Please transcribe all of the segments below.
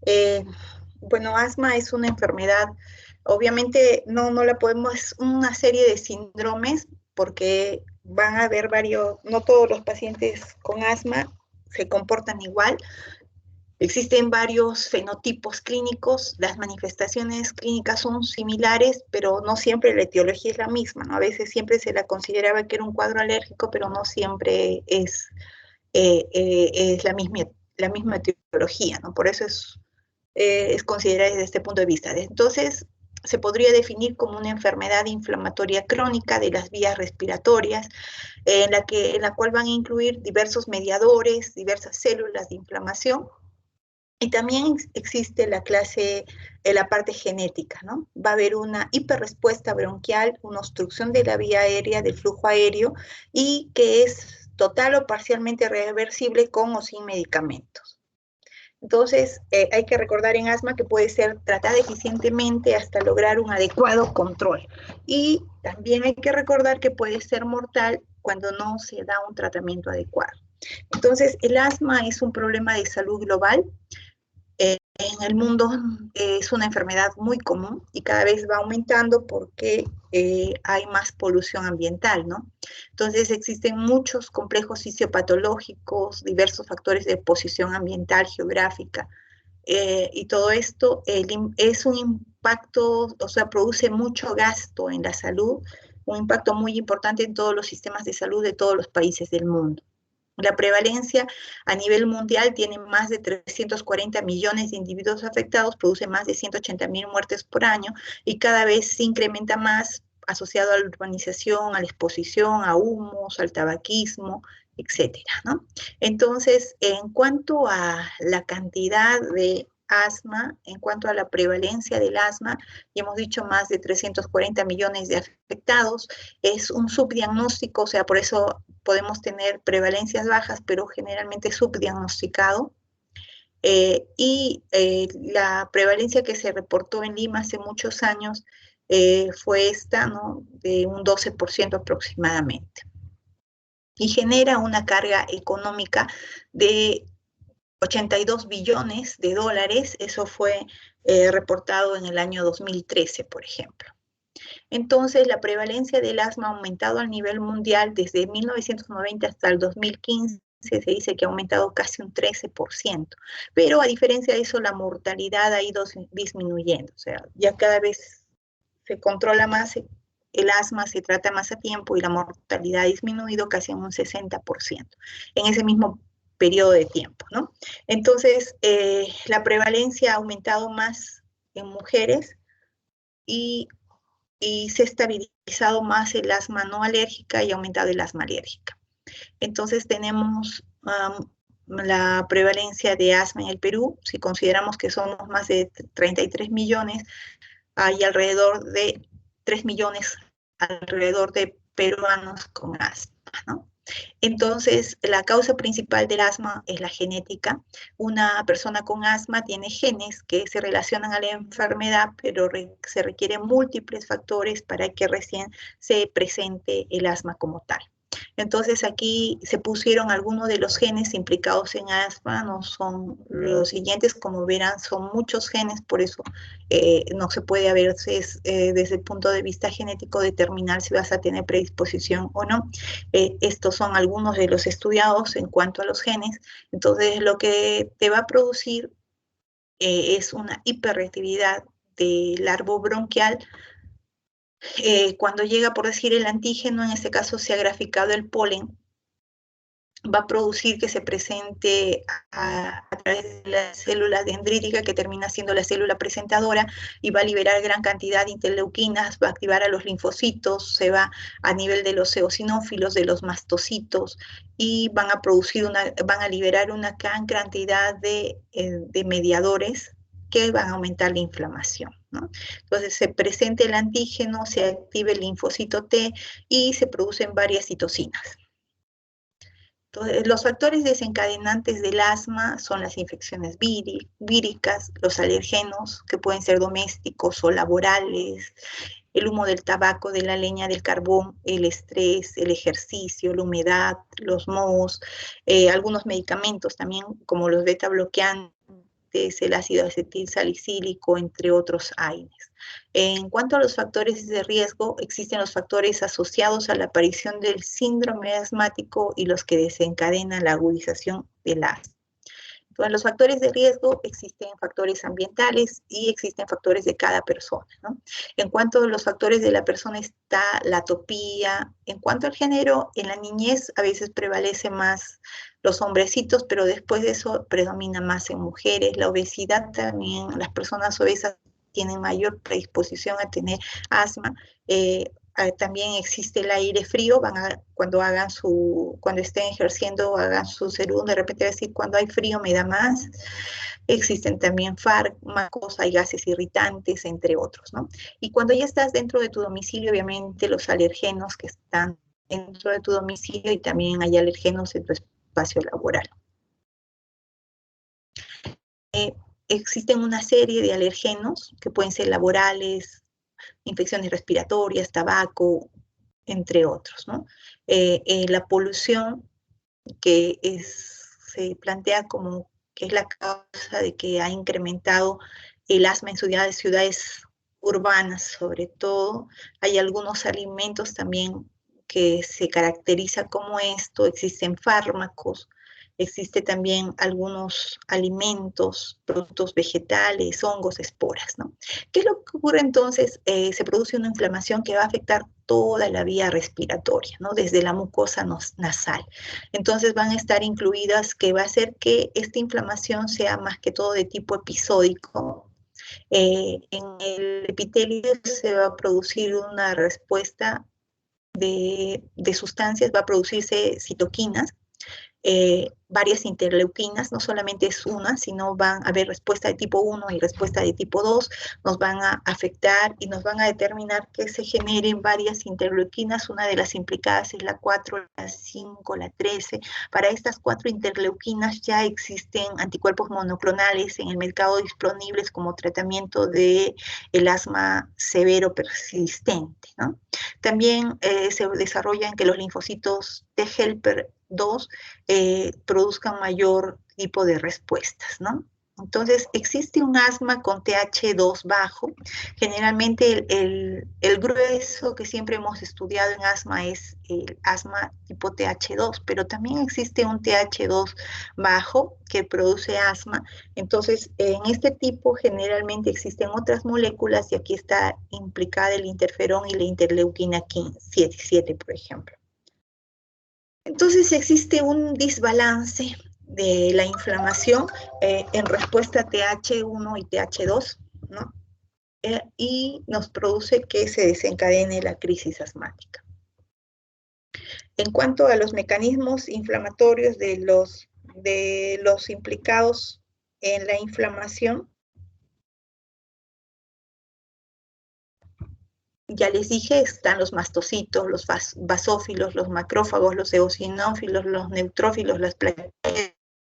Eh, bueno, asma es una enfermedad, obviamente no la podemos, es una serie de síndromes porque van a haber varios, no todos los pacientes con asma se comportan igual. Existen varios fenotipos clínicos, las manifestaciones clínicas son similares, pero no siempre la etiología es la misma, ¿no? A veces siempre se la consideraba que era un cuadro alérgico, pero no siempre es la misma etiología, ¿no? Por eso es considerada desde este punto de vista. Entonces, se podría definir como una enfermedad inflamatoria crónica de las vías respiratorias, en la cual van a incluir diversos mediadores, diversas células de inflamación, y también existe la parte genética, ¿no? Va a haber una hiperrespuesta bronquial, una obstrucción de la vía aérea, del flujo aéreo, y que es total o parcialmente reversible con o sin medicamentos. Entonces, hay que recordar en asma que puede ser tratada eficientemente hasta lograr un adecuado control. Y también hay que recordar que puede ser mortal cuando no se da un tratamiento adecuado. Entonces, el asma es un problema de salud global. En el mundo es una enfermedad muy común y cada vez va aumentando porque hay más polución ambiental, ¿no? Entonces existen muchos complejos fisiopatológicos, diversos factores de exposición ambiental, geográfica, y todo esto es un impacto, o sea, produce mucho gasto en la salud, un impacto muy importante en todos los sistemas de salud de todos los países del mundo. La prevalencia a nivel mundial tiene más de 340 millones de individuos afectados, produce más de 180.000 muertes por año y cada vez se incrementa más asociado a la urbanización, a la exposición, a humos, al tabaquismo, etcétera, ¿no? Entonces, en cuanto a la cantidad de asma, en cuanto a la prevalencia del asma, ya hemos dicho más de 340 millones de afectados, es un subdiagnóstico, o sea, por eso podemos tener prevalencias bajas, pero generalmente subdiagnosticado. La prevalencia que se reportó en Lima hace muchos años fue esta, ¿no? De un 12% aproximadamente. Y genera una carga económica de 82 billones de dólares, eso fue reportado en el año 2013, por ejemplo. Entonces, la prevalencia del asma ha aumentado a nivel mundial desde 1990 hasta el 2015. Se dice que ha aumentado casi un 13%, pero a diferencia de eso, la mortalidad ha ido disminuyendo, o sea, ya cada vez se controla más el asma, se trata más a tiempo y la mortalidad ha disminuido casi en un 60% en ese mismo periodo de tiempo, ¿no? Entonces, la prevalencia ha aumentado más en mujeres y se ha estabilizado más el asma no alérgica y ha aumentado el asma alérgica. Entonces tenemos la prevalencia de asma en el Perú, si consideramos que somos más de 33 millones, hay alrededor de 3 millones alrededor de peruanos con asma, ¿no? Entonces, la causa principal del asma es la genética. Una persona con asma tiene genes que se relacionan a la enfermedad, pero se requieren múltiples factores para que recién se presente el asma como tal. Entonces aquí se pusieron algunos de los genes implicados en asma, no son los siguientes, como verán, son muchos genes, por eso no se puede a veces desde el punto de vista genético determinar si vas a tener predisposición o no. Estos son algunos de los estudiados en cuanto a los genes. Entonces lo que te va a producir es una hiperreactividad del árbol bronquial. Cuando llega, por decir, el antígeno, en este caso se ha graficado el polen, va a producir que se presente a través de la célula dendrítica, que termina siendo la célula presentadora, y va a liberar gran cantidad de interleuquinas, va a activar a los linfocitos, se va a nivel de los eosinófilos, de los mastocitos, y van a liberar una gran cantidad de mediadores que van a aumentar la inflamación, ¿no? Entonces se presenta el antígeno, se activa el linfocito T y se producen varias citocinas. Entonces, los factores desencadenantes del asma son las infecciones víricas, los alergenos, que pueden ser domésticos o laborales, el humo del tabaco, de la leña, del carbón, el estrés, el ejercicio, la humedad, los mohos, algunos medicamentos también, como los beta bloqueantes, diabetes, el ácido acetil salicílico, entre otros AINES. En cuanto a los factores de riesgo, existen los factores asociados a la aparición del síndrome asmático y los que desencadenan la agudización del asma. Entonces, los factores de riesgo, existen factores ambientales y existen factores de cada persona, ¿no? En cuanto a los factores de la persona está la atopía. En cuanto al género, en la niñez a veces prevalece más los hombrecitos, pero después de eso predomina más en mujeres. La obesidad también, las personas obesas tienen mayor predisposición a tener asma. También existe el aire frío, cuando estén ejerciendo, hagan su serum, de repente decir, cuando hay frío me da más. Existen también fármacos, hay gases irritantes, entre otros, ¿no? Y cuando ya estás dentro de tu domicilio, obviamente los alergenos que están dentro de tu domicilio, y también hay alergenos en tu espacio laboral. Existen una serie de alergenos que pueden ser laborales, infecciones respiratorias, tabaco, entre otros, ¿no? La polución se plantea como que es la causa de que ha incrementado el asma en ciudades urbanas, sobre todo. Hay algunos alimentos también que se caracteriza como esto, existen fármacos, existe también algunos alimentos, productos vegetales, hongos, esporas, ¿no? ¿Qué es lo que ocurre entonces? Se produce una inflamación que va a afectar toda la vía respiratoria, ¿no? Desde la mucosa nasal. Entonces van a estar incluidas, que va a hacer que esta inflamación sea más que todo de tipo episódico. En el epitelio se va a producir una respuesta de sustancias, va a producirse citoquinas, varias interleuquinas, no solamente es una, sino van a haber respuesta de tipo 1 y respuesta de tipo 2, nos van a afectar y nos van a determinar que se generen varias interleuquinas. Una de las implicadas es la 4, la 5, la 13. Para estas 4 interleuquinas ya existen anticuerpos monoclonales en el mercado disponibles como tratamiento del asma severo persistente, ¿no? También se desarrollan que los linfocitos T helper 2 produzcan mayor tipo de respuestas, ¿no? Entonces, existe un asma con TH2 bajo. Generalmente el grueso que siempre hemos estudiado en asma es el asma tipo TH2, pero también existe un TH2 bajo que produce asma. Entonces, en este tipo generalmente existen otras moléculas y aquí está implicada el interferón y la interleuquina 7, por ejemplo. Entonces existe un desbalance de la inflamación en respuesta a TH1 y TH2, ¿no? Y nos produce que se desencadene la crisis asmática. En cuanto a los mecanismos inflamatorios de los implicados en la inflamación, ya les dije, están los mastocitos, los basófilos, los macrófagos, los eosinófilos, los neutrófilos, las plaquetas,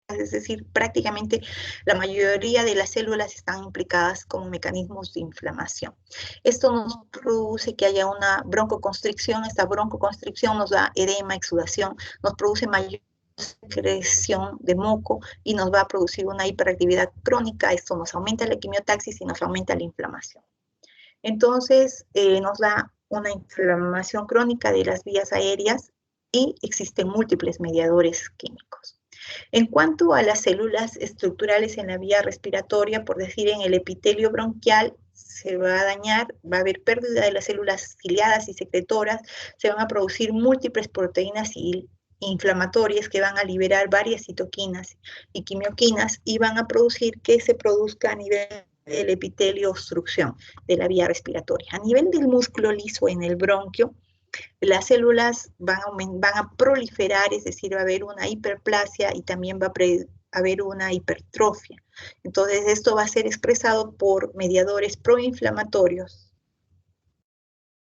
es decir, prácticamente la mayoría de las células están implicadas como mecanismos de inflamación. Esto nos produce que haya una broncoconstricción. Esta broncoconstricción nos da edema, exudación, nos produce mayor secreción de moco y nos va a producir una hiperactividad crónica. Esto nos aumenta la quimiotaxis y nos aumenta la inflamación. Entonces, nos da una inflamación crónica de las vías aéreas y existen múltiples mediadores químicos. En cuanto a las células estructurales en la vía respiratoria, por decir, en el epitelio bronquial, se va a dañar, va a haber pérdida de las células ciliadas y secretoras, se van a producir múltiples proteínas inflamatorias que van a liberar varias citoquinas y quimioquinas y van a producir que se produzca a nivel del epitelio obstrucción de la vía respiratoria. A nivel del músculo liso en el bronquio, las células van a proliferar, es decir, va a haber una hiperplasia y también va a haber una hipertrofia. Entonces, esto va a ser expresado por mediadores proinflamatorios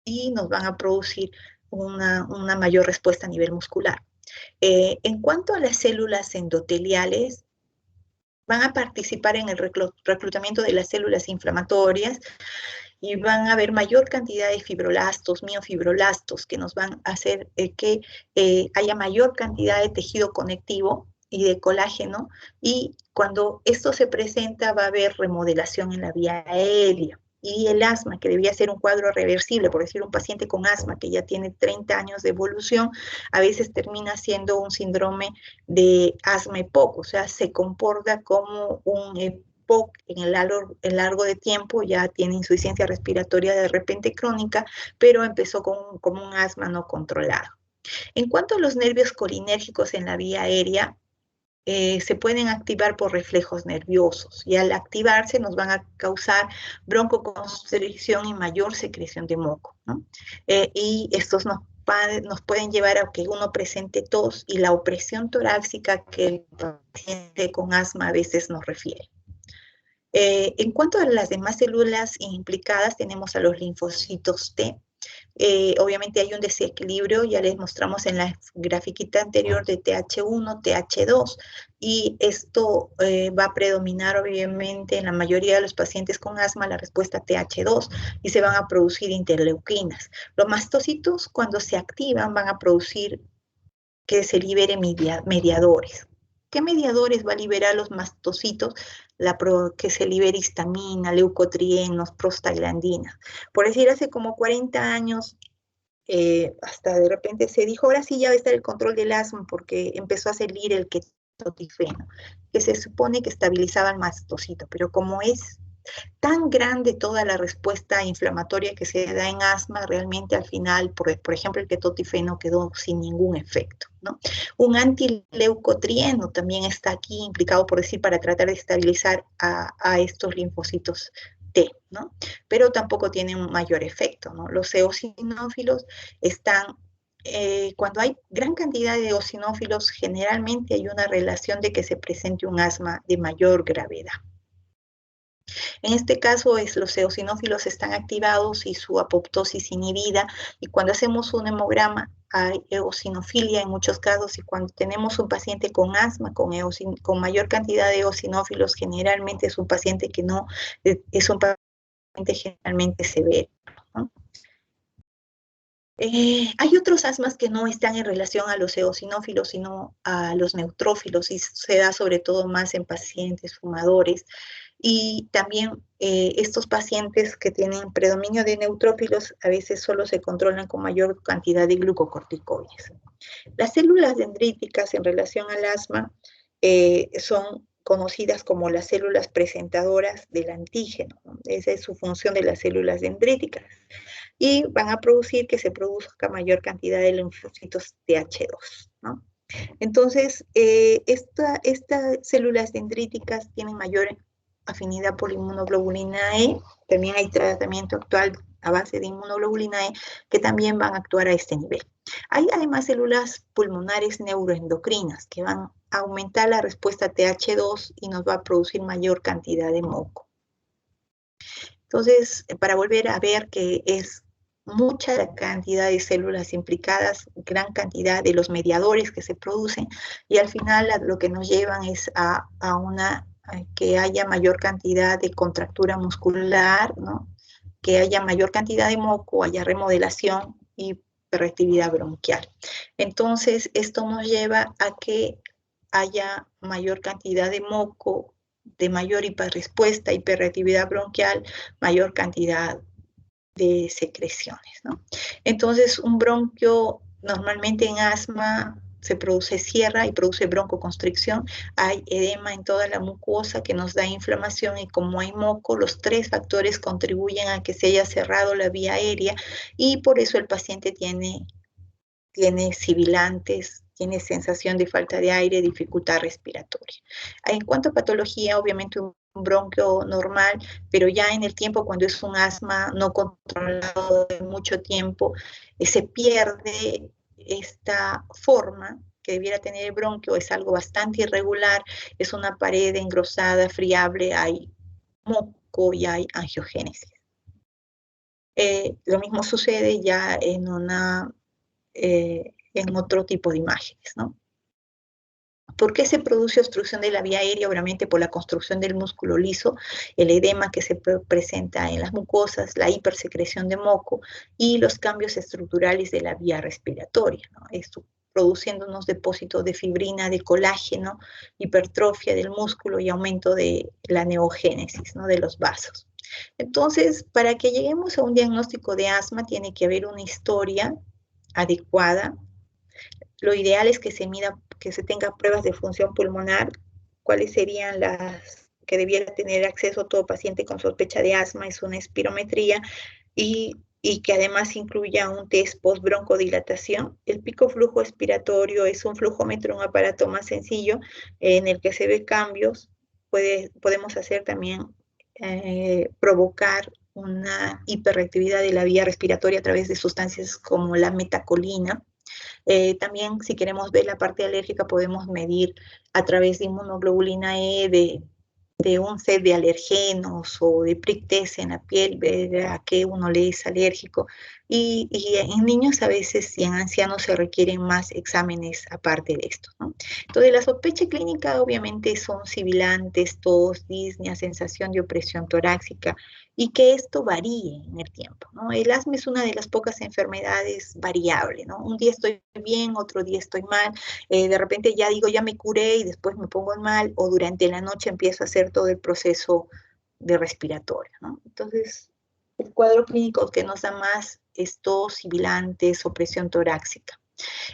y nos van a producir una mayor respuesta a nivel muscular. En cuanto a las células endoteliales, van a participar en el reclutamiento de las células inflamatorias y van a haber mayor cantidad de fibroblastos, miofibroblastos, que nos van a hacer que haya mayor cantidad de tejido conectivo y de colágeno, y cuando esto se presenta va a haber remodelación en la vía aérea. Y el asma, que debía ser un cuadro reversible, por decir, un paciente con asma que ya tiene 30 años de evolución, a veces termina siendo un síndrome de asma EPOC, o sea, se comporta como un EPOC en el largo de tiempo, ya tiene insuficiencia respiratoria de repente crónica, pero empezó como un asma no controlado. En cuanto a los nervios colinérgicos en la vía aérea, se pueden activar por reflejos nerviosos y al activarse nos van a causar broncoconstricción y mayor secreción de moco, ¿no? Y estos nos pueden llevar a que uno presente tos y la opresión torácica que el paciente con asma a veces nos refiere. En cuanto a las demás células implicadas, tenemos a los linfocitos T. Obviamente hay un desequilibrio, ya les mostramos en la grafiquita anterior de TH1, TH2, y esto va a predominar obviamente en la mayoría de los pacientes con asma la respuesta TH2 y se van a producir interleuquinas. Los mastocitos cuando se activan van a producir que se liberen mediadores. ¿Qué mediadores va a liberar los mastocitos? Que se libere histamina, leucotrienos, prostaglandinas. Por decir, hace como 40 años, hasta de repente se dijo, ahora sí ya va a estar el control del asma porque empezó a salir el ketotifeno, que se supone que estabilizaba el mastocito, pero como es tan grande toda la respuesta inflamatoria que se da en asma, realmente al final, por ejemplo, el ketotifeno quedó sin ningún efecto, ¿no? Un antileucotrieno también está aquí implicado, por decir, para tratar de estabilizar a estos linfocitos T, ¿no? Pero tampoco tiene un mayor efecto, ¿no? Los eosinófilos están cuando hay gran cantidad de eosinófilos, generalmente hay una relación de que se presente un asma de mayor gravedad. En este caso, los eosinófilos están activados y su apoptosis inhibida, y cuando hacemos un hemograma hay eosinofilia en muchos casos, y cuando tenemos un paciente con asma, con mayor cantidad de eosinófilos, generalmente es un paciente que no, es un paciente generalmente severo, ¿no? Hay otros asmas que no están en relación a los eosinófilos, sino a los neutrófilos, y se da sobre todo más en pacientes fumadores. Y también estos pacientes que tienen predominio de neutrófilos a veces solo se controlan con mayor cantidad de glucocorticoides. Las células dendríticas en relación al asma son conocidas como las células presentadoras del antígeno, ¿no? Esa es su función de las células dendríticas. Y van a producir que se produzca mayor cantidad de linfocitos TH2, ¿no? Entonces, estas células dendríticas tienen mayor afinidad por la inmunoglobulina E. También hay tratamiento actual a base de inmunoglobulina E que también van a actuar a este nivel. Hay además células pulmonares neuroendocrinas que van a aumentar la respuesta TH2 y nos va a producir mayor cantidad de moco. Entonces, para volver a ver que es mucha la cantidad de células implicadas, gran cantidad de los mediadores que se producen, y al final lo que nos llevan es a que haya mayor cantidad de contractura muscular, ¿no? Que haya mayor cantidad de moco, haya remodelación y hiperreactividad bronquial. Entonces, esto nos lleva a que haya mayor cantidad de moco, de mayor hiperrespuesta, hiperreactividad bronquial, mayor cantidad de secreciones, ¿no? Entonces, un bronquio normalmente en asma se cierra y produce broncoconstricción, hay edema en toda la mucosa que nos da inflamación, y como hay moco, los tres factores contribuyen a que se haya cerrado la vía aérea, y por eso el paciente tiene sibilantes, tiene sensación de falta de aire, dificultad respiratoria. En cuanto a patología, obviamente un bronquio normal, pero ya en el tiempo, cuando es un asma no controlado de mucho tiempo, se pierde esta forma que debiera tener el bronquio, es algo bastante irregular, es una pared engrosada, friable, hay moco y hay angiogénesis. Lo mismo sucede ya en otro tipo de imágenes, ¿no? ¿Por qué se produce obstrucción de la vía aérea? Obviamente por la construcción del músculo liso, el edema que se presenta en las mucosas, la hipersecreción de moco y los cambios estructurales de la vía respiratoria, ¿no? Esto produciendo unos depósitos de fibrina, de colágeno, hipertrofia del músculo y aumento de la neogénesis, ¿no? De los vasos. Entonces, para que lleguemos a un diagnóstico de asma, tiene que haber una historia adecuada. Lo ideal es que se mida, que se tenga pruebas de función pulmonar, cuáles serían las que debiera tener acceso todo paciente con sospecha de asma, es una espirometría, y que además incluya un test post-broncodilatación. El pico flujo expiratorio es un flujómetro, un aparato más sencillo en el que se ve cambios. Podemos hacer también provocar una hiperreactividad de la vía respiratoria a través de sustancias como la metacolina. También, si queremos ver la parte alérgica, podemos medir a través de inmunoglobulina E de un set de alergenos o de prick test en la piel, ver a qué uno le es alérgico. Y en niños a veces y en ancianos se requieren más exámenes aparte de esto, ¿no? Entonces, la sospecha clínica obviamente son sibilantes, tos, disnea, sensación de opresión torácica, y que esto varíe en el tiempo, ¿no? El asma es una de las pocas enfermedades variables, ¿no? Un día estoy bien, otro día estoy mal, de repente ya digo, ya me curé y después me pongo mal, o durante la noche empiezo a hacer todo el proceso de respiratorio, ¿no? Entonces, el cuadro clínico que nos da más es tos, sibilantes, opresión torácica.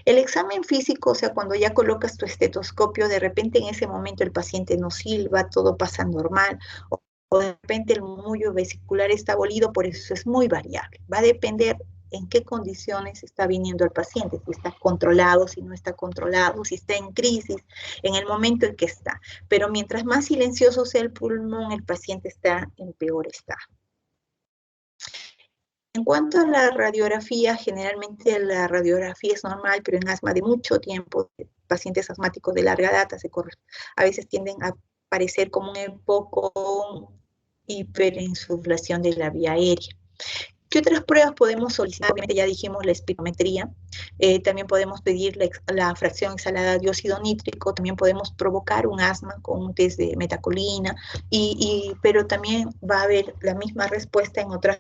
El examen físico, o sea, cuando ya colocas tu estetoscopio, de repente en ese momento el paciente no silba, todo pasa normal, o de repente el murmullo vesicular está abolido, por eso es muy variable. Va a depender en qué condiciones está viniendo el paciente, si está controlado, si no está controlado, si está en crisis, en el momento en que está. Pero mientras más silencioso sea el pulmón, el paciente está en peor estado. En cuanto a la radiografía, generalmente la radiografía es normal, pero en asma de mucho tiempo, pacientes asmáticos de larga data, a veces tienden a parecer como un poco hiperinsuflación de la vía aérea. ¿Qué otras pruebas podemos solicitar? Obviamente ya dijimos la espirometría, también podemos pedir la fracción exhalada de óxido nítrico, también podemos provocar un asma con un test de metacolina, pero también va a haber la misma respuesta en otras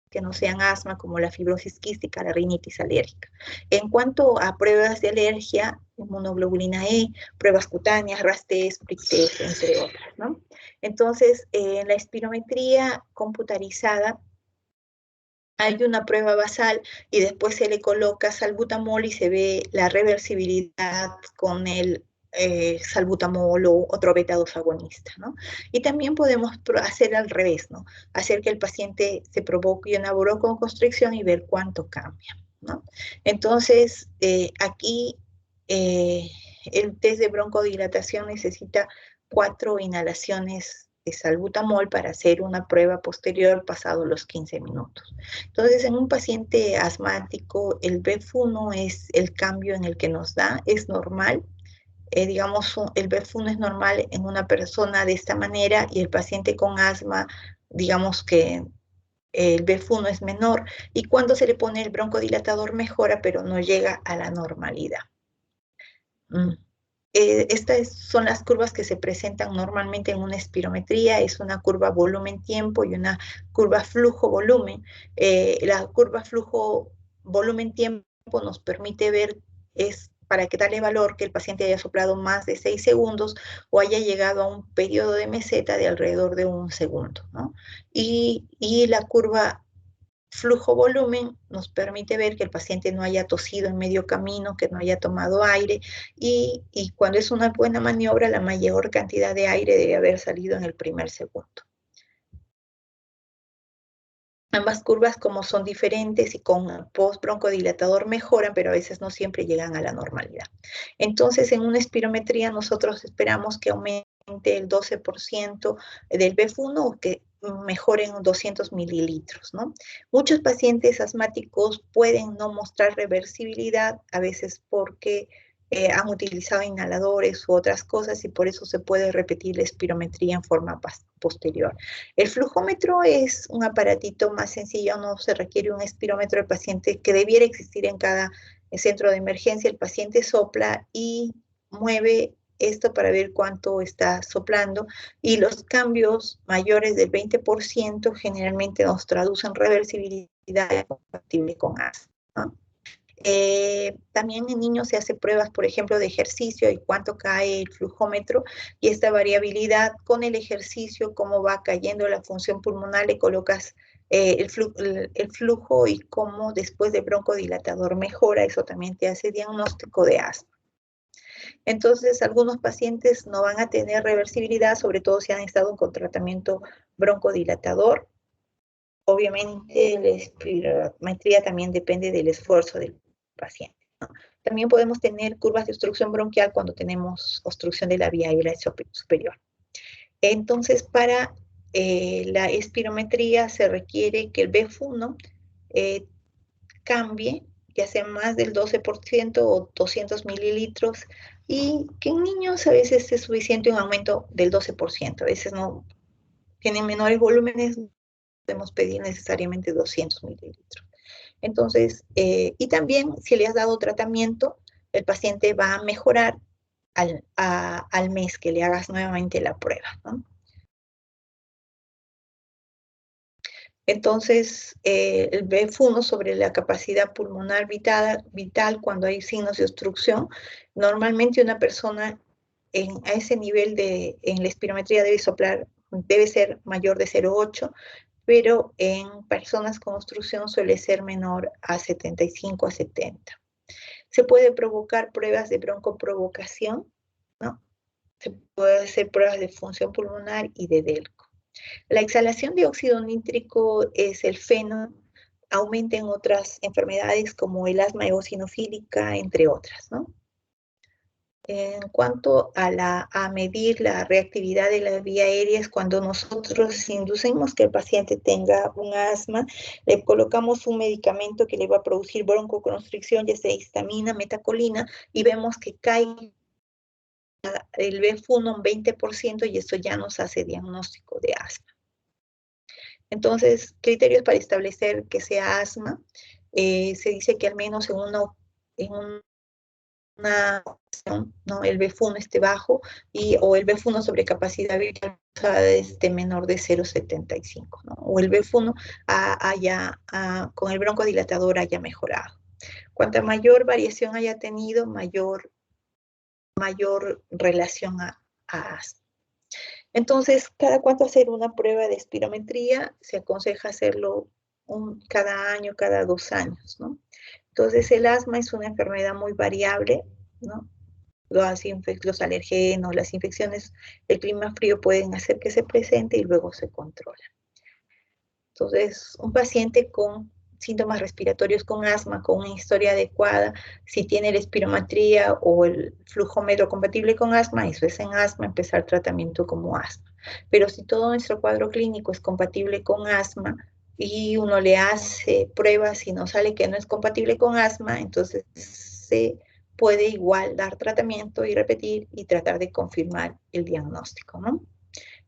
que no sean asma, como la fibrosis quística, la rinitis alérgica. En cuanto a pruebas de alergia, inmunoglobulina E, pruebas cutáneas, RAS-Test, prick-test, entre otras, ¿no? Entonces, en la espirometría computarizada, hay una prueba basal y después se le coloca salbutamol y se ve la reversibilidad con el salbutamol o otro beta-2 agonista, ¿no? Y también podemos hacer al revés, ¿no? Hacer que el paciente se provoque una broncoconstricción y ver cuánto cambia, ¿no? Entonces, aquí el test de broncodilatación necesita 4 inhalaciones de salbutamol para hacer una prueba posterior pasado los 15 minutos. Entonces, en un paciente asmático, el BEF1 es el cambio en el que nos da, es normal. Digamos, el BEF1 es normal en una persona de esta manera y el paciente con asma, digamos que el BEF1 es menor, y cuando se le pone el broncodilatador mejora, pero no llega a la normalidad. Estas son las curvas que se presentan normalmente en una espirometría, es una curva volumen-tiempo y una curva flujo-volumen. La curva flujo-volumen-tiempo nos permite ver, es para que darle valor que el paciente haya soplado más de 6 segundos o haya llegado a un periodo de meseta de alrededor de 1 segundo, ¿no? Y la curva flujo-volumen nos permite ver que el paciente no haya tosido en medio camino, que no haya tomado aire, y cuando es una buena maniobra, la mayor cantidad de aire debe haber salido en el primer segundo. Ambas curvas, como son diferentes y con post-broncodilatador mejoran, pero a veces no siempre llegan a la normalidad. Entonces, en una espirometría nosotros esperamos que aumente el 12% del BEF1 o que mejoren 200 mililitros, ¿no? Muchos pacientes asmáticos pueden no mostrar reversibilidad, a veces porque han utilizado inhaladores u otras cosas, y por eso se puede repetir la espirometría en forma posterior. El flujómetro es un aparatito más sencillo, no se requiere un espirómetro del paciente, que debiera existir en cada centro de emergencia. El paciente sopla y mueve esto para ver cuánto está soplando, y los cambios mayores del 20% generalmente nos traducen reversibilidad compatible con asma, ¿no? También en niños se hace pruebas, por ejemplo, de ejercicio y cuánto cae el flujómetro, y esta variabilidad con el ejercicio, cómo va cayendo la función pulmonar, le colocas el flujo y cómo después de broncodilatador mejora, eso también te hace diagnóstico de asma. Entonces, algunos pacientes no van a tener reversibilidad, sobre todo si han estado con tratamiento broncodilatador. Obviamente, la espirometría también depende del esfuerzo del paciente, ¿no? También podemos tener curvas de obstrucción bronquial cuando tenemos obstrucción de la vía aérea superior. Entonces, para la espirometría se requiere que el BF1 cambie, ya sea más del 12% o 200 mililitros, y que en niños a veces es suficiente un aumento del 12%, a veces no tienen menores volúmenes, podemos pedir necesariamente 200 mililitros. Entonces, y también si le has dado tratamiento, el paciente va a mejorar al mes que le hagas nuevamente la prueba, ¿no? Entonces, el BF1 sobre la capacidad pulmonar vital cuando hay signos de obstrucción, normalmente una persona a ese nivel en la espirometría debe ser mayor de 0,8, pero en personas con obstrucción suele ser menor a 75 a 70. Se puede provocar pruebas de broncoprovocación, ¿no? Se puede hacer pruebas de función pulmonar y de DELCO. La exhalación de óxido nítrico es el feno, aumenta en otras enfermedades como el asma eosinofílica, entre otras, ¿no? En cuanto a medir la reactividad de la vía aérea, es cuando nosotros inducimos que el paciente tenga un asma, le colocamos un medicamento que le va a producir broncoconstricción, ya sea histamina, metacolina, y vemos que cae el BF1 un 20%, y eso ya nos hace diagnóstico de asma. Entonces, criterios para establecer que sea asma, se dice que al menos en una opción, ¿no? El BF1 esté bajo o el BF1 sobre capacidad vital esté menor de 0,75, ¿no? O el BF1 con el broncodilatador haya mejorado. Cuanta mayor variación haya tenido, mayor relación a asma. Entonces, ¿cada cuánto hacer una prueba de espirometría? Se aconseja hacerlo cada año, cada 2 años, ¿no? Entonces, el asma es una enfermedad muy variable, ¿no? Los alergenos, las infecciones, el clima frío pueden hacer que se presente y luego se controla. Entonces, un paciente con síntomas respiratorios con asma, con una historia adecuada, si tiene la espirometría o el flujómetro compatible con asma, eso es en asma, empezar tratamiento como asma. Pero si todo nuestro cuadro clínico es compatible con asma y uno le hace pruebas y no sale que no es compatible con asma, entonces se puede igual dar tratamiento y repetir y tratar de confirmar el diagnóstico, ¿no?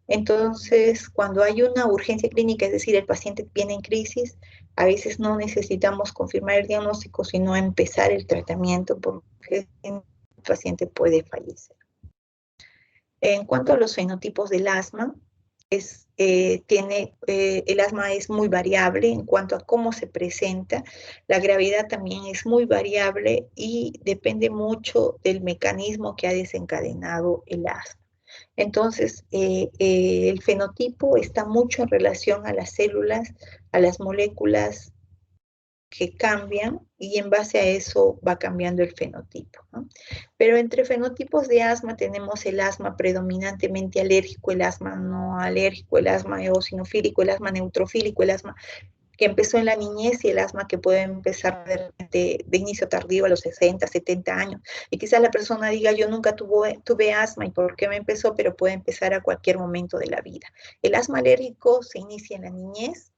Entonces, cuando hay una urgencia clínica, es decir, el paciente viene en crisis, a veces no necesitamos confirmar el diagnóstico, sino empezar el tratamiento porque el paciente puede fallecer. En cuanto a los fenotipos del asma, el asma es muy variable en cuanto a cómo se presenta, la gravedad también es muy variable y depende mucho del mecanismo que ha desencadenado el asma. Entonces, el fenotipo está mucho en relación a las células, a las moléculas que cambian, y en base a eso va cambiando el fenotipo, ¿no? Pero entre fenotipos de asma tenemos el asma predominantemente alérgico, el asma no alérgico, el asma eosinofílico, el asma neutrofílico, el asma que empezó en la niñez y el asma que puede empezar de inicio tardío a los 60, 70 años. Y quizás la persona diga, yo nunca tuve asma, ¿y por qué me empezó? Pero puede empezar a cualquier momento de la vida. El asma alérgico se inicia en la niñez.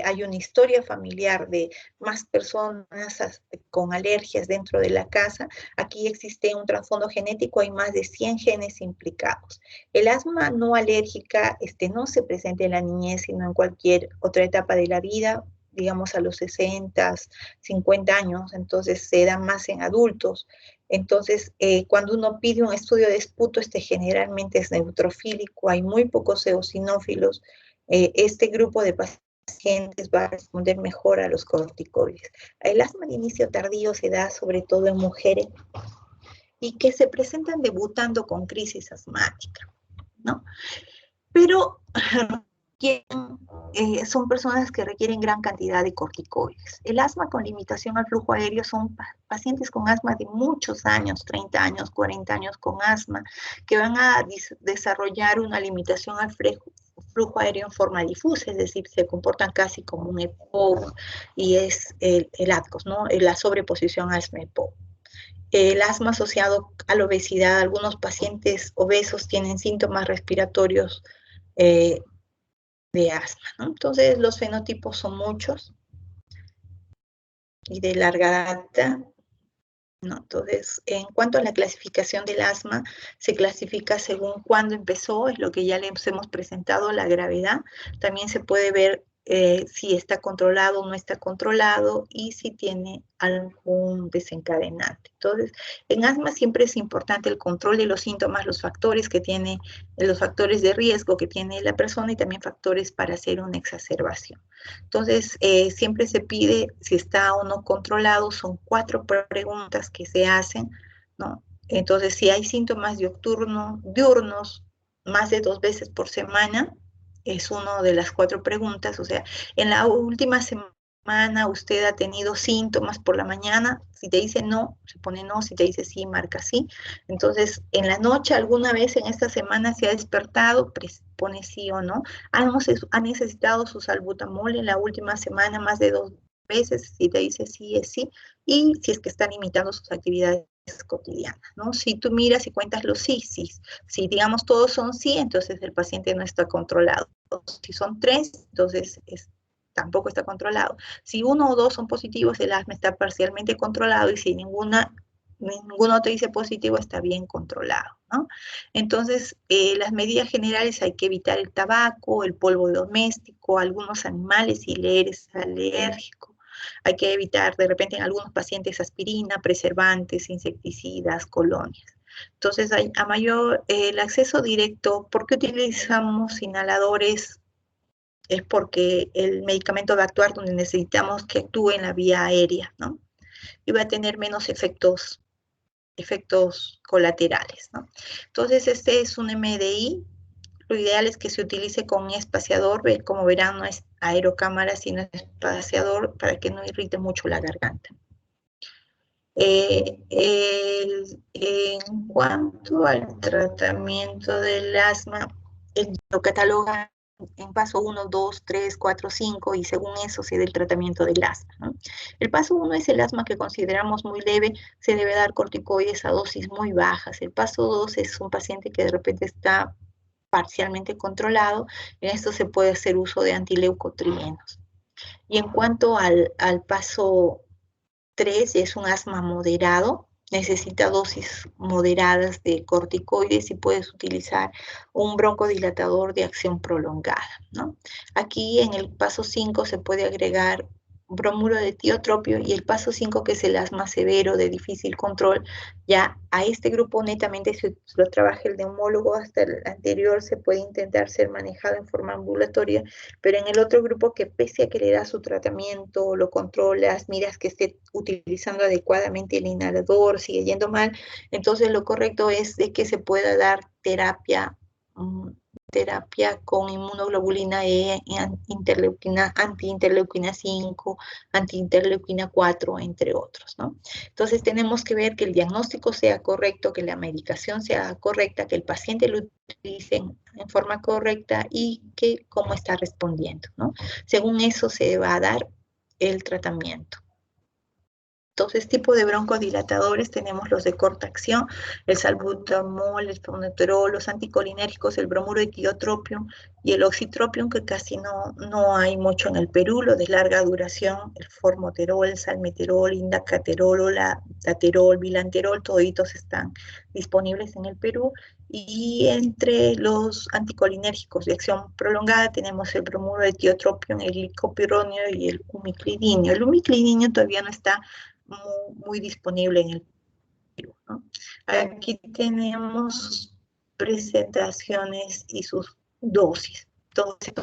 Hay una historia familiar de más personas con alergias dentro de la casa. Aquí existe un trasfondo genético, hay más de 100 genes implicados. El asma no alérgica no se presenta en la niñez, sino en cualquier otra etapa de la vida, digamos a los 60, 50 años, entonces se da más en adultos. Entonces, cuando uno pide un estudio de esputo, generalmente es neutrofílico, hay muy pocos eosinófilos. Este grupo de pacientes pacientes va a responder mejor a los corticoides. El asma de inicio tardío se da sobre todo en mujeres y que se presentan debutando con crisis asmática, ¿no? Pero son personas que requieren gran cantidad de corticoides. El asma con limitación al flujo aéreo son pacientes con asma de muchos años, 30 años, 40 años con asma, que van a desarrollar una limitación al flujo aéreo en forma difusa, es decir, se comportan casi como un EPOC y es el ATCOS, ¿no? La sobreposición asma-EPOC. El asma asociado a la obesidad, algunos pacientes obesos tienen síntomas respiratorios de asma, ¿no? Entonces, los fenotipos son muchos y de larga data, ¿no? Entonces, en cuanto a la clasificación del asma, se clasifica según cuándo empezó, es lo que ya les hemos presentado, la gravedad. También se puede ver si está controlado o no está controlado y si tiene algún desencadenante. Entonces, en asma siempre es importante el control de los síntomas, los factores que tiene, los factores de riesgo que tiene la persona y también factores para hacer una exacerbación. Entonces, siempre se pide si está o no controlado, son 4 preguntas que se hacen, ¿no? Entonces, si hay síntomas diurnos, más de 2 veces por semana, es una de las 4 preguntas, o sea, en la última semana usted ha tenido síntomas por la mañana, si te dice no, se pone no, si te dice sí, marca sí. Entonces, en la noche, alguna vez en esta semana se ha despertado, pone sí o no. Ha necesitado su salbutamol en la última semana más de 2 veces, si te dice sí, es sí, y si es que están limitando sus actividades cotidianas, ¿no? Si tú miras y cuentas los sí, sí, si digamos todos son sí, entonces el paciente no está controlado. Si son 3, entonces tampoco está controlado. Si 1 o 2 son positivos, el asma está parcialmente controlado y si ninguno te dice positivo, está bien controlado, ¿no? Entonces, las medidas generales hay que evitar el tabaco, el polvo doméstico, algunos animales, si le eres alérgico. Hay que evitar de repente en algunos pacientes aspirina, preservantes, insecticidas, colonias. Entonces, a mayor el acceso directo, ¿por qué utilizamos inhaladores? Es porque el medicamento va a actuar donde necesitamos que actúe en la vía aérea, ¿no? Y va a tener menos efectos colaterales, ¿no? Entonces, este es un MDI. Lo ideal es que se utilice con un espaciador. Como verán, no es aerocámara, sino espaciador para que no irrite mucho la garganta. En cuanto al tratamiento del asma, lo catalogan en paso 1, 2, 3, 4, 5 y según eso se da el tratamiento del asma, ¿no? El paso 1 es el asma que consideramos muy leve, se debe dar corticoides a dosis muy bajas. El paso 2 es un paciente que de repente está parcialmente controlado, en esto se puede hacer uso de antileucotrienos. Y en cuanto al paso 3 es un asma moderado, necesita dosis moderadas de corticoides y puedes utilizar un broncodilatador de acción prolongada, ¿no? Aquí en el paso 5 se puede agregar bromuro de tiotropio y el paso 5, que es el asma severo de difícil control, ya a este grupo netamente se lo trabaja el neumólogo, hasta el anterior se puede intentar ser manejado en forma ambulatoria, pero en el otro grupo que pese a que le das su tratamiento, lo controlas, miras que esté utilizando adecuadamente el inhalador, sigue yendo mal, entonces lo correcto es de que se pueda dar terapia con inmunoglobulina E, anti-interleuquina 5, anti-interleuquina 4, entre otros, ¿no? Entonces tenemos que ver que el diagnóstico sea correcto, que la medicación sea correcta, que el paciente lo utilice en forma correcta y que cómo está respondiendo, ¿no? Según eso se va a dar el tratamiento. Entonces, tipo de broncodilatadores tenemos los de corta acción, el salbutamol, el formoterol, los anticolinérgicos, el bromuro de tiotropium y el oxitropium, que casi no hay mucho en el Perú, lo de larga duración, el formoterol, el salmeterol, indacaterol, daterol, bilanterol, toditos están disponibles en el Perú. Y entre los anticolinérgicos de acción prolongada tenemos el bromuro de tiotropium, el glicopironio y el umiclidinio. El umiclidinio todavía no está muy disponible en el Perú, ¿no? Aquí tenemos presentaciones y sus dosis. Entonces,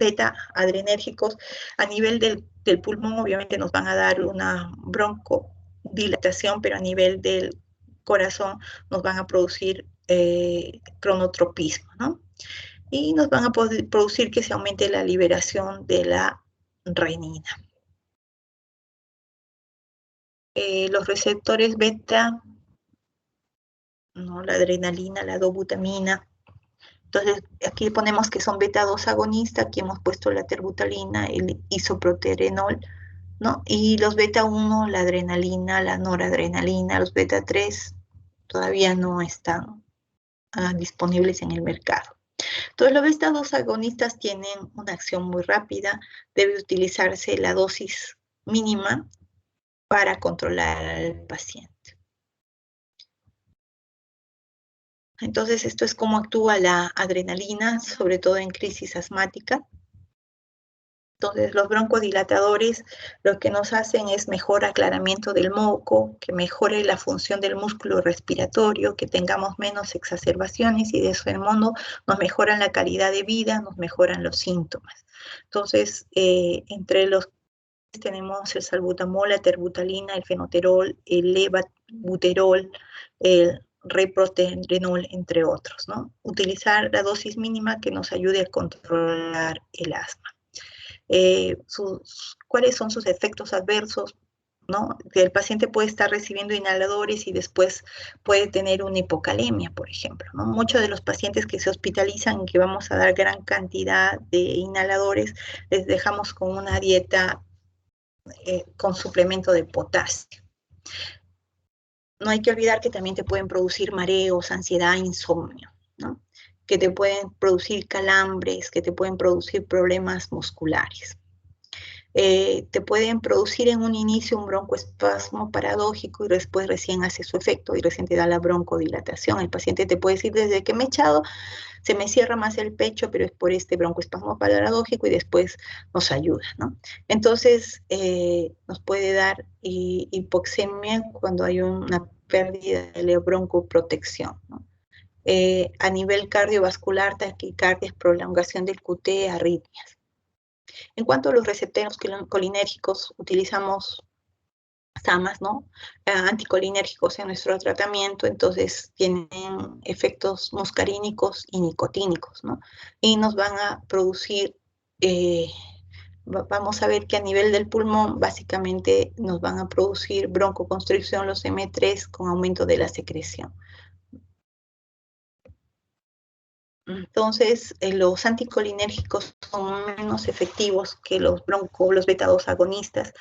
beta adrenérgicos a nivel del pulmón obviamente nos van a dar una broncodilatación, pero a nivel del corazón nos van a producir cronotropismo, ¿no? Y nos van a producir que se aumente la liberación de la renina. Los receptores beta, ¿no? La adrenalina, la dobutamina. Entonces, aquí ponemos que son beta 2 agonistas, aquí hemos puesto la terbutalina, el isoproterenol, ¿no? Y los beta 1, la adrenalina, la noradrenalina, los beta 3 todavía no están disponibles en el mercado. Entonces, los beta 2 agonistas tienen una acción muy rápida, debe utilizarse la dosis mínima para controlar al paciente. Entonces, esto es cómo actúa la adrenalina, sobre todo en crisis asmática. Entonces, los broncodilatadores lo que nos hacen es mejor aclaramiento del moco, que mejore la función del músculo respiratorio, que tengamos menos exacerbaciones y de eso modo nos mejoran la calidad de vida, nos mejoran los síntomas. Entonces, entre los tenemos el salbutamol, la terbutalina, el fenoterol, el levabuterol, el reprotenrenol, entre otros, ¿no? Utilizar la dosis mínima que nos ayude a controlar el asma. ¿Cuáles son sus efectos adversos? ¿No? El paciente puede estar recibiendo inhaladores y después puede tener una hipocalemia, por ejemplo, ¿no? Muchos de los pacientes que se hospitalizan y que vamos a dar gran cantidad de inhaladores, les dejamos con una dieta con suplemento de potasio. No hay que olvidar que también te pueden producir mareos, ansiedad, insomnio, ¿no? Que te pueden producir calambres, que te pueden producir problemas musculares. Te pueden producir en un inicio un broncoespasmo paradójico y después recién hace su efecto y recién te da la broncodilatación. El paciente te puede decir, desde que me he echado, se me cierra más el pecho, pero es por este broncoespasmo paradójico y después nos ayuda, ¿no? Entonces, nos puede dar hipoxemia cuando hay una pérdida de la broncoprotección, ¿no? A nivel cardiovascular, taquicardias, prolongación del QT, arritmias. En cuanto a los receptores colinérgicos, utilizamos SAMas, ¿no? Anticolinérgicos en nuestro tratamiento, entonces tienen efectos muscarínicos y nicotínicos, ¿no? Y nos van a producir, vamos a ver que a nivel del pulmón, básicamente nos van a producir broncoconstricción los M3 con aumento de la secreción. Entonces, los anticolinérgicos son menos efectivos que los beta 2 agonistas,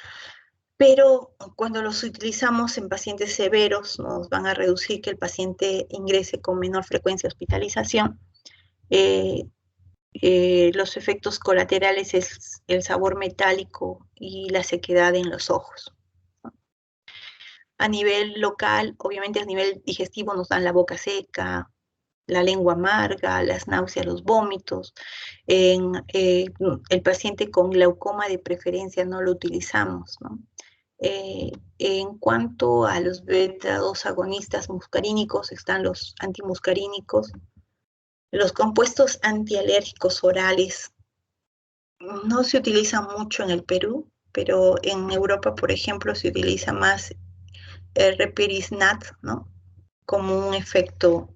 pero cuando los utilizamos en pacientes severos, nos van a reducir que el paciente ingrese con menor frecuencia de hospitalización. Los efectos colaterales es el sabor metálico y la sequedad en los ojos. A nivel local, obviamente a nivel digestivo nos dan la boca seca, la lengua amarga, las náuseas, los vómitos. El paciente con glaucoma de preferencia no lo utilizamos, ¿no? En cuanto a los beta 2 agonistas muscarínicos, están los antimuscarínicos. Los compuestos antialérgicos orales no se utilizan mucho en el Perú, pero en Europa, por ejemplo, se utiliza más el Repirisnat, ¿no? Como un efecto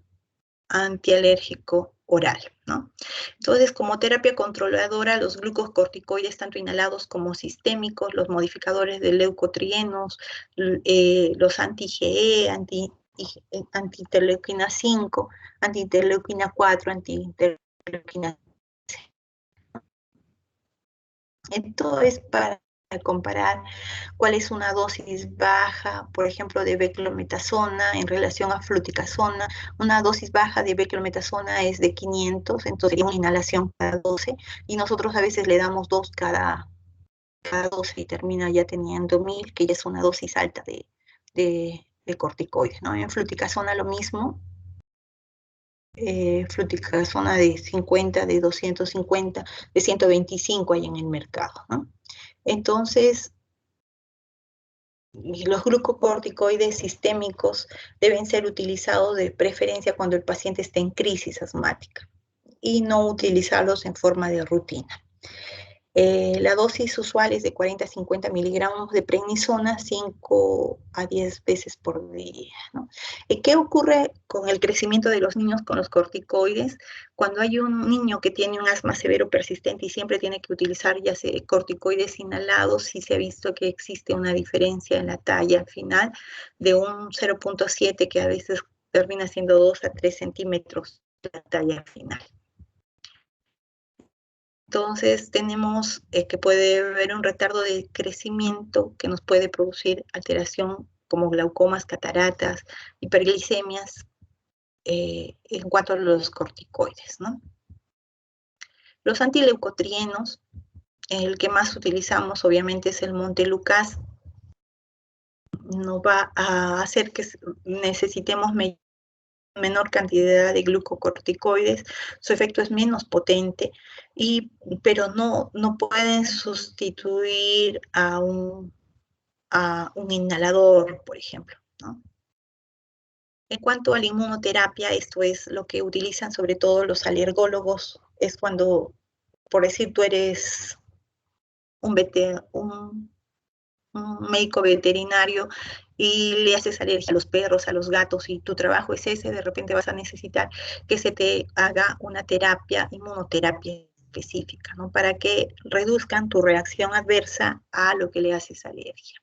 antialérgico oral, ¿no? Entonces, como terapia controladora, los glucocorticoides, tanto inhalados como sistémicos, los modificadores de leucotrienos, los anti-IgE, anti-interleuquina 5, anti-interleuquina 4, anti-interleuquina. Esto es para comparar cuál es una dosis baja, por ejemplo, de beclometasona en relación a fluticasona. Una dosis baja de beclometasona es de 500, entonces sería una inhalación cada 12, y nosotros a veces le damos 2 cada 12 y termina ya teniendo 1000, que ya es una dosis alta de corticoides, ¿no? En fluticasona lo mismo, fluticasona de 50, de 250, de 125 hay en el mercado, ¿no? Entonces, los glucocorticoides sistémicos deben ser utilizados de preferencia cuando el paciente esté en crisis asmática y no utilizarlos en forma de rutina. La dosis usual es de 40 a 50 miligramos de prednisona 5 a 10 veces por día, ¿no? ¿Qué ocurre con el crecimiento de los niños con los corticoides? Cuando hay un niño que tiene un asma severo persistente y siempre tiene que utilizar ya sea corticoides inhalados, sí se ha visto que existe una diferencia en la talla final de un 0,7 que a veces termina siendo 2 a 3 centímetros la talla final. Entonces tenemos que puede haber un retardo de crecimiento que nos puede producir alteración como glaucomas, cataratas, hiperglicemias en cuanto a los corticoides, ¿no? Los antileucotrienos, el que más utilizamos obviamente es el Montelukast, no va a hacer que necesitemos menor cantidad de glucocorticoides, su efecto es menos potente, pero no pueden sustituir a un inhalador, por ejemplo, ¿no? En cuanto a la inmunoterapia, esto es lo que utilizan sobre todo los alergólogos, es cuando, por decir, tú eres un médico veterinario y le haces alergia a los perros, a los gatos, y tu trabajo es ese, de repente vas a necesitar que se te haga una terapia, inmunoterapia específica, ¿no? Para que reduzcan tu reacción adversa a lo que le haces alergia.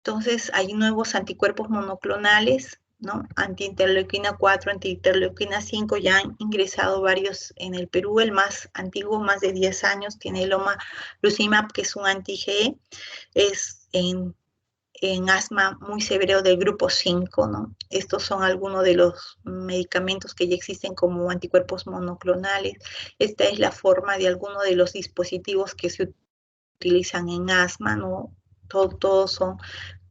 Entonces, hay nuevos anticuerpos monoclonales, ¿no? Antiinterleuquina 4, antiinterleuquina 5, ya han ingresado varios en el Perú. El más antiguo, más de 10 años, tiene el omalizumab, que es un anti-IgE, es en asma muy severo del grupo 5, ¿no? Estos son algunos de los medicamentos que ya existen como anticuerpos monoclonales. Esta es la forma de algunos de los dispositivos que se utilizan en asma, ¿no? Todos son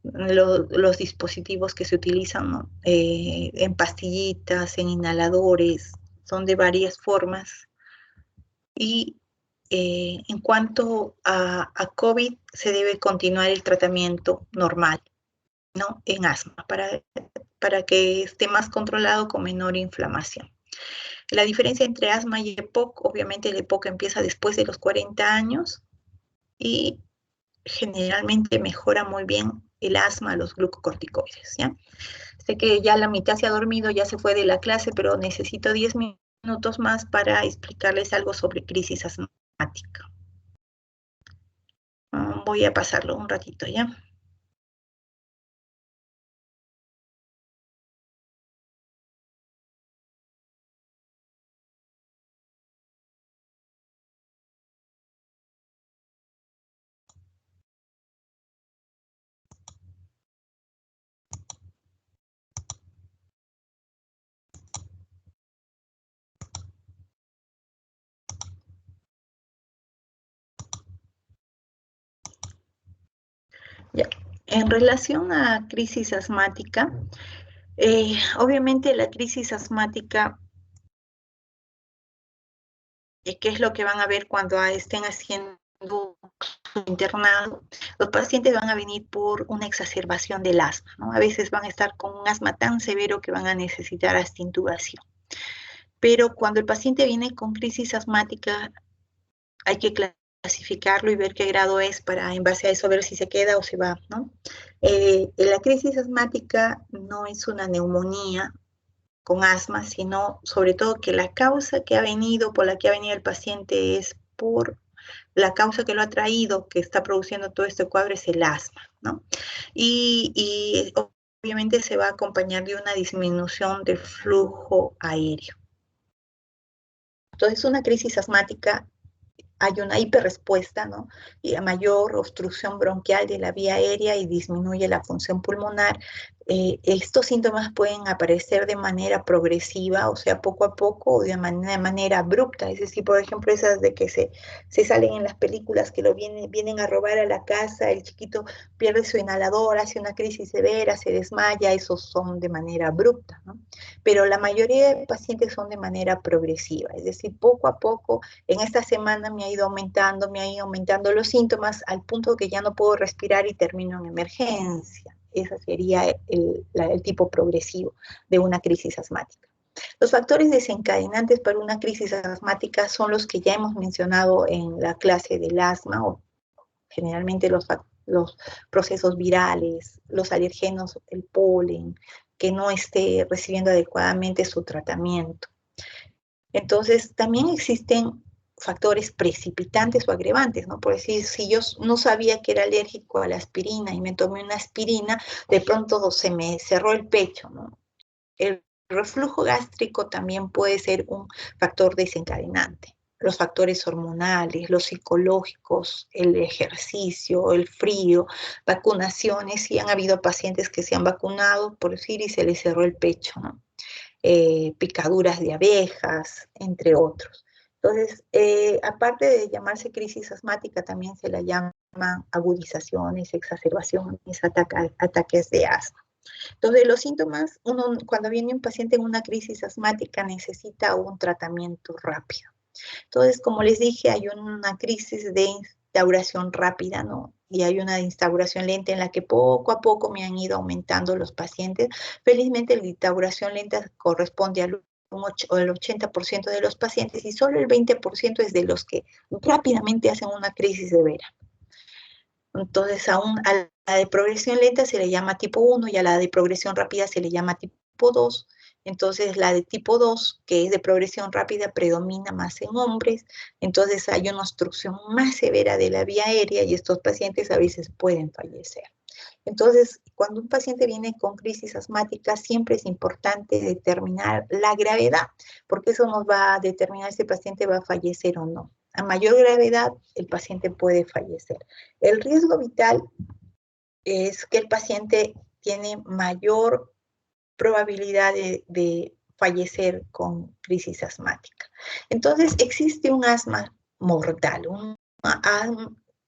los dispositivos que se utilizan, ¿no? En pastillitas, en inhaladores, son de varias formas. Y en cuanto a COVID, se debe continuar el tratamiento normal, ¿no? En asma, para que esté más controlado con menor inflamación. La diferencia entre asma y EPOC, obviamente el EPOC empieza después de los 40 años y generalmente mejora muy bien el asma, los glucocorticoides, ¿ya? Sé que ya la mitad se ha dormido, ya se fue de la clase, pero necesito 10 minutos más para explicarles algo sobre crisis asmática. Voy a pasarlo un ratito, ¿ya? Ya. En relación a crisis asmática, obviamente la crisis asmática, ¿qué es lo que van a ver cuando estén haciendo su internado? Los pacientes van a venir por una exacerbación del asma, ¿no? A veces van a estar con un asma tan severo que van a necesitar hasta intubación. Pero cuando el paciente viene con crisis asmática, hay que clasificarlo y ver qué grado es para, en base a eso, ver si se queda o se va, ¿no? La crisis asmática no es una neumonía con asma, sino sobre todo que la causa que ha venido, por la que ha venido el paciente es por la causa que lo ha traído, que está produciendo todo este cuadro, es el asma, ¿no? Y obviamente se va a acompañar de una disminución del flujo aéreo. Entonces, una crisis asmática, hay una hiperrespuesta, ¿no? Y a mayor obstrucción bronquial de la vía aérea y disminuye la función pulmonar. Estos síntomas pueden aparecer de manera progresiva, o sea, poco a poco, o de manera abrupta. Es decir, por ejemplo, esas de que se salen en las películas que vienen a robar a la casa, el chiquito pierde su inhalador, hace una crisis severa, se desmaya, esos son de manera abrupta, ¿no? Pero la mayoría de pacientes son de manera progresiva, es decir, poco a poco. En esta semana me ha ido aumentando los síntomas al punto que ya no puedo respirar y termino en emergencia. Ese sería el tipo progresivo de una crisis asmática. Los factores desencadenantes para una crisis asmática son los que ya hemos mencionado en la clase del asma, o generalmente los procesos virales, los alergenos, el polen, que no esté recibiendo adecuadamente su tratamiento. Entonces, también existen factores precipitantes o agrevantes, ¿no? Por decir, si yo no sabía que era alérgico a la aspirina y me tomé una aspirina, de pronto se me cerró el pecho, ¿no? El reflujo gástrico también puede ser un factor desencadenante. Los factores hormonales, los psicológicos, el ejercicio, el frío, vacunaciones. Sí han habido pacientes que se han vacunado, por decir, y se les cerró el pecho, ¿no? Picaduras de abejas, entre otros. Entonces, aparte de llamarse crisis asmática, también se la llama agudizaciones, exacerbaciones, ataques de asma. Entonces, los síntomas, cuando viene un paciente en una crisis asmática necesita un tratamiento rápido. Entonces, como les dije, hay una crisis de instauración rápida, ¿no? Y hay una instauración lenta en la que poco a poco me han ido aumentando los pacientes. Felizmente, la instauración lenta corresponde al 80% de los pacientes y solo el 20% es de los que rápidamente hacen una crisis severa. Entonces, a la de progresión lenta se le llama tipo 1 y a la de progresión rápida se le llama tipo 2. Entonces, la de tipo 2, que es de progresión rápida, predomina más en hombres. Entonces, hay una obstrucción más severa de la vía aérea y estos pacientes a veces pueden fallecer. Entonces, cuando un paciente viene con crisis asmática, siempre es importante determinar la gravedad, porque eso nos va a determinar si el paciente va a fallecer o no. A mayor gravedad, el paciente puede fallecer. El riesgo vital es que el paciente tiene mayor probabilidad de fallecer con crisis asmática. Entonces, existe un asma mortal,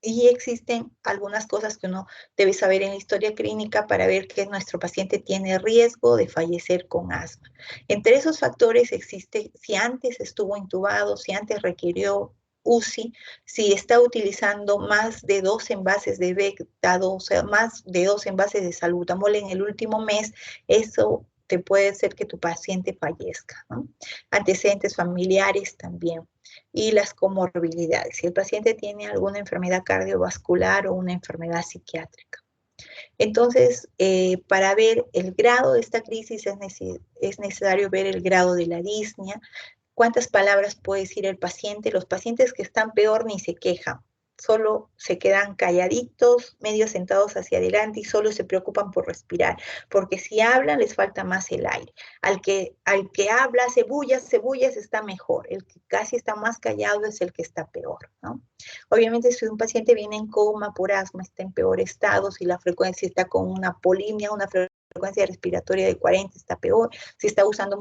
y existen algunas cosas que uno debe saber en la historia clínica para ver que nuestro paciente tiene riesgo de fallecer con asma. Entre esos factores existe si antes estuvo intubado, si antes requirió UCI, si está utilizando más de 2 envases de beta, o sea, más de 2 envases de salbutamol en el último mes, eso te puede hacer que tu paciente fallezca, ¿no? Antecedentes familiares también. Y las comorbilidades, si el paciente tiene alguna enfermedad cardiovascular o una enfermedad psiquiátrica. Entonces, para ver el grado de esta crisis es necesario ver el grado de la disnea, cuántas palabras puede decir el paciente. Los pacientes que están peor ni se quejan, solo se quedan calladitos, medio sentados hacia adelante y solo se preocupan por respirar, porque si hablan les falta más el aire. Al que habla, cebullas, está mejor. El que casi está más callado es el que está peor, ¿no? Obviamente, si un paciente viene en coma por asma, está en peor estado, si la frecuencia está con una polimia, una frecuencia respiratoria de 40 está peor, si está usando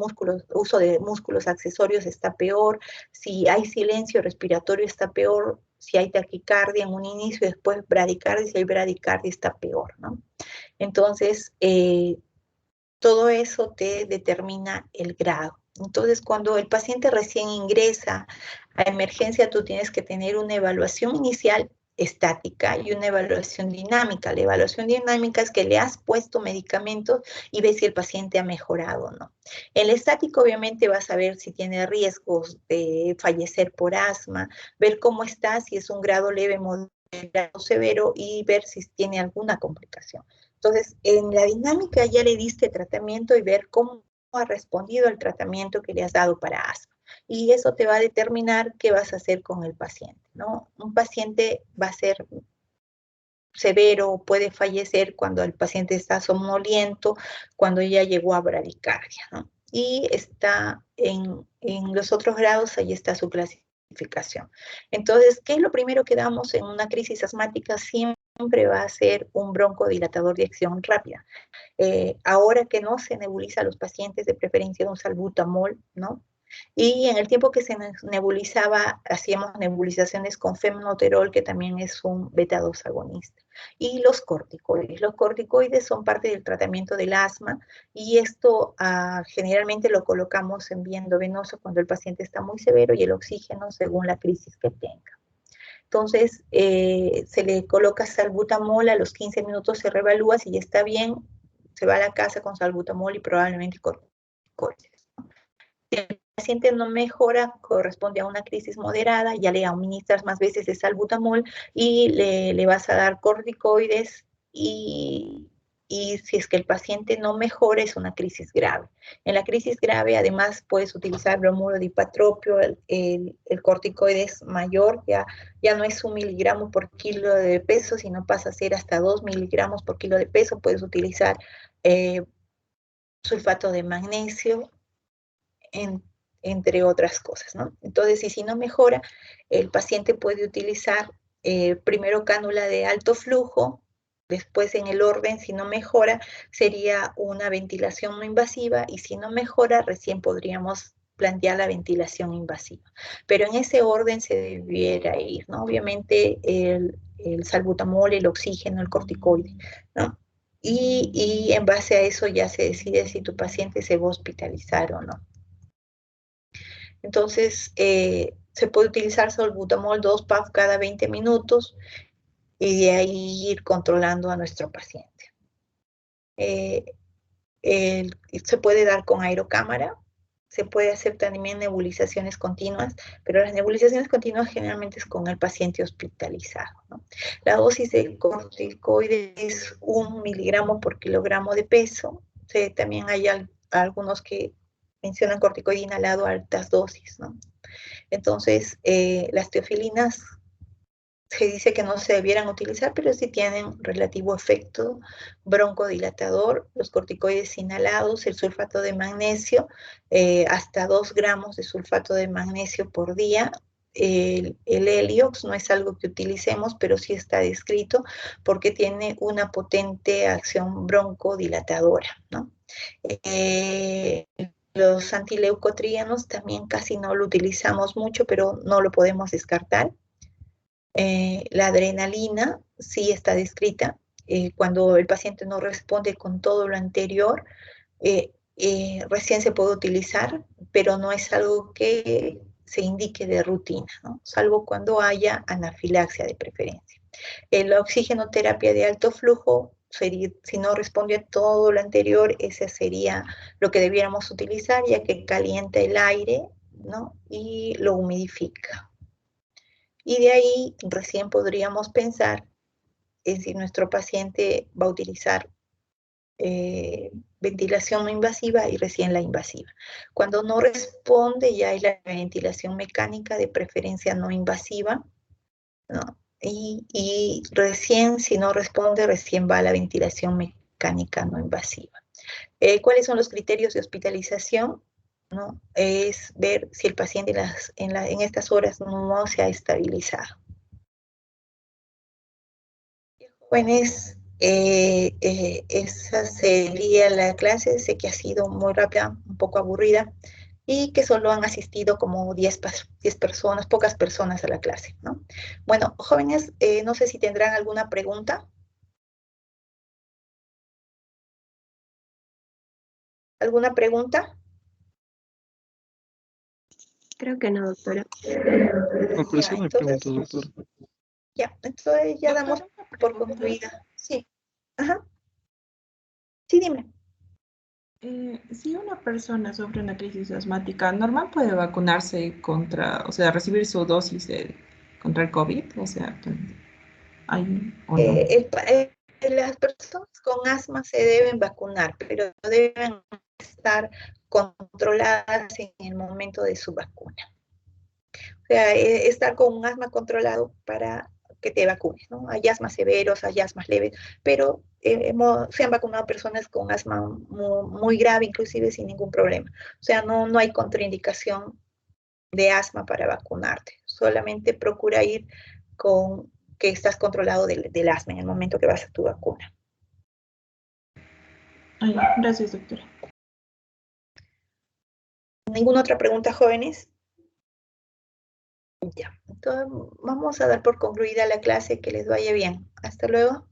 uso de músculos accesorios está peor, si hay silencio respiratorio está peor, si hay taquicardia en un inicio, después bradicardia, si hay bradicardia está peor, ¿no? Entonces, todo eso te determina el grado. Entonces, cuando el paciente recién ingresa a emergencia, tú tienes que tener una evaluación inicial estática y una evaluación dinámica. La evaluación dinámica es que le has puesto medicamentos y ves si el paciente ha mejorado o no. El estático obviamente vas a ver si tiene riesgos de fallecer por asma, ver cómo está, si es un grado leve, moderado, severo y ver si tiene alguna complicación. Entonces, en la dinámica ya le diste tratamiento y ver cómo ha respondido al tratamiento que le has dado para asma. Y eso te va a determinar qué vas a hacer con el paciente, ¿no? Un paciente va a ser severo, puede fallecer cuando el paciente está somnoliento, cuando ya llegó a bradicardia, ¿no? Y está en los otros grados, ahí está su clasificación. Entonces, ¿qué es lo primero que damos en una crisis asmática? Siempre va a ser un broncodilatador de acción rápida. Ahora que no se nebuliza a los pacientes, de preferencia un salbutamol, ¿no? Y en el tiempo que se nebulizaba, hacíamos nebulizaciones con femnoterol, que también es un beta-2 agonista. Y los corticoides. Los corticoides son parte del tratamiento del asma y esto generalmente lo colocamos en vía endovenosa cuando el paciente está muy severo y el oxígeno según la crisis que tenga. Entonces, se le coloca salbutamol, a los 15 minutos se reevalúa, si ya está bien, se va a la casa con salbutamol y probablemente corticoides. Si el paciente no mejora, corresponde a una crisis moderada, ya le administras más veces de salbutamol y le vas a dar corticoides y si es que el paciente no mejora es una crisis grave. En la crisis grave además puedes utilizar bromuro de ipatropio, el corticoide es mayor, ya no es 1 miligramo por kilo de peso, sino pasa a ser hasta 2 miligramos por kilo de peso, puedes utilizar sulfato de magnesio, entre otras cosas, ¿no? Entonces, y si no mejora, el paciente puede utilizar primero cánula de alto flujo, después en el orden, si no mejora, sería una ventilación no invasiva y si no mejora, recién podríamos plantear la ventilación invasiva. Pero en ese orden se debiera ir, ¿no? Obviamente el salbutamol, el oxígeno, el corticoide, ¿no? Y en base a eso ya se decide si tu paciente se va a hospitalizar o no. Entonces, se puede utilizar salbutamol 2 PAF cada 20 minutos y de ahí ir controlando a nuestro paciente. Se puede dar con aerocámara, se puede hacer también nebulizaciones continuas, pero las nebulizaciones continuas generalmente es con el paciente hospitalizado, ¿no? La dosis de corticoides es 1 miligramo por kilogramo de peso. También hay algunos que mencionan corticoide inhalado a altas dosis, ¿no? Entonces, las teofilinas se dice que no se debieran utilizar, pero sí tienen relativo efecto broncodilatador, los corticoides inhalados, el sulfato de magnesio, hasta 2 gramos de sulfato de magnesio por día. El Heliox no es algo que utilicemos, pero sí está descrito porque tiene una potente acción broncodilatadora, ¿no? Los antileucotrienos también casi no lo utilizamos mucho, pero no lo podemos descartar. La adrenalina sí está descrita. Cuando el paciente no responde con todo lo anterior, recién se puede utilizar, pero no es algo que se indique de rutina, ¿no? Salvo cuando haya anafilaxia de preferencia. La oxigenoterapia de alto flujo, si no responde a todo lo anterior, ese sería lo que debiéramos utilizar, ya que calienta el aire, ¿no? Y lo humidifica. Y de ahí recién podríamos pensar en si nuestro paciente va a utilizar ventilación no invasiva y recién la invasiva. Cuando no responde ya hay la ventilación mecánica, de preferencia no invasiva, ¿no? Y recién, si no responde, recién va a la ventilación mecánica no invasiva. ¿Cuáles son los criterios de hospitalización? ¿No? Es ver si el paciente en estas horas no se ha estabilizado. Jóvenes, esa sería la clase. Sé que ha sido muy rápida, un poco aburrida, y que solo han asistido como 10 personas, pocas personas a la clase, ¿no? Bueno, jóvenes, no sé si tendrán alguna pregunta. ¿Alguna pregunta? Creo que no, doctora. No, pero sí Ya, me pregunto, entonces, doctor. ya damos Doctora, una por pregunta. concluida. Sí. Ajá. Sí, dime. Si una persona sufre una crisis asmática, ¿normal puede vacunarse contra, o sea, recibir su dosis contra el COVID? O sea, ¿hay o no? Las personas con asma se deben vacunar, pero deben estar controladas en el momento de su vacuna. O sea, estar con un asma controlado para que te vacunes, ¿no? Hay asmas severos, hay asmas leves, pero se han vacunado personas con asma muy, muy grave, inclusive sin ningún problema. O sea, no hay contraindicación de asma para vacunarte. Solamente procura ir con que estás controlado del asma en el momento que vas a tu vacuna. Ay, gracias, doctora. ¿Ninguna otra pregunta, jóvenes? Ya, entonces vamos a dar por concluida la clase, que les vaya bien. Hasta luego.